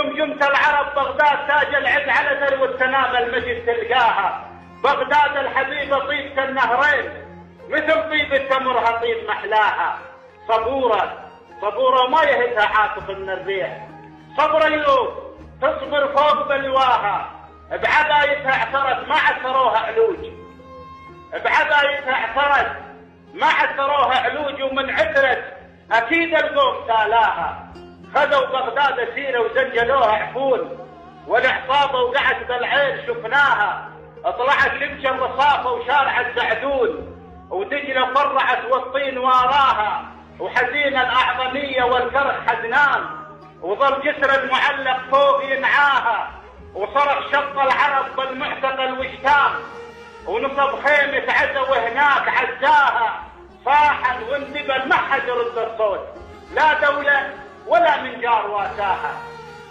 وجمجمة العرب بغداد تاج العز على ذروة سنام المجد تلقاها. بغداد الحبيبة طيب كالنهرين مثل طيب التمرها طيب محلاها. صبورة صبورة ما يهزها عاطف من الريح. صبر ايوب تصبر فوق بلواها. بعبايتها اعثرت ما عثروها علوج. بعبايتها اعثرت ما عثروها علوج ومن عثرت اكيد القوم تالاها. خذوا بغداد اسيره وزنجلوها عفون والعصابه وقعت بالعين شفناها. طلعت لمشى الرصافه وشارع الزعدون ودجله فرعت والطين واراها. وحزين الاعظميه والكرخ حزنان وظل جسر المعلق فوق ينعاها. وصرخ شط العرب بالمعتقل وشتام ونصب خيمه عزا وهناك عزاها. صاحا واندبل ما حد يرد الصوت لا دوله ولا من جار واساها.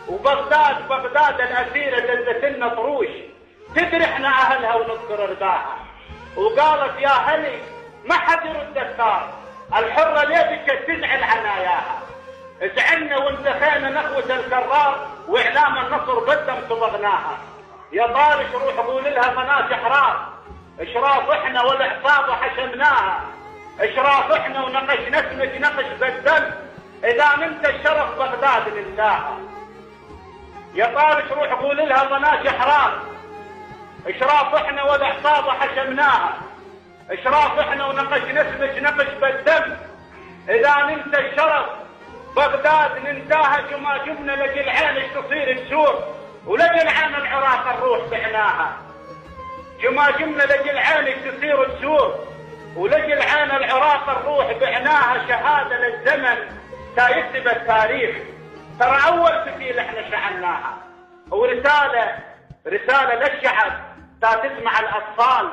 وبغداد الاسيره دزت لنا طروش تدري احنا اهلها ونذكر رباها. وقالت يا هلي ما حد يرد الثار الحره ليبك تزعل عناياها. زعلنا وانتخينا نخوه الكرار واعلام النصر بالدم صبغناها. يا طارش روح قول لها مناس احرار اشراف احنا والعصابه حشمناها. اشراف احنا ونقش نسمك نقش بالدم اذا ننسى الشرف بغداد ننساها. يا طارش روح قول لها مناس احرار اشراف احنا والعصابه حشمناها. اشراف احنا ونقش نسمك نقش بالدم اذا ننسى الشرف بغداد ننساها. جمنا لجل عينك تصير تسور ولجل عين العراق الروح بعناها. جمنا لجل عينك تصير تسور ولجل عين العراق الروح بعناها. شهاده للزمن سيكتب التاريخ ترى اول فتيل احنا شعلناها. ورساله للشعب تسمع الاطفال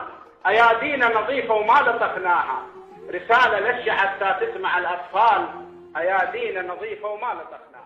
ايادينا نظيفه وما لطخناها. رساله للشعب تسمع الاطفال ايادينا نظيفه وما لطخناها.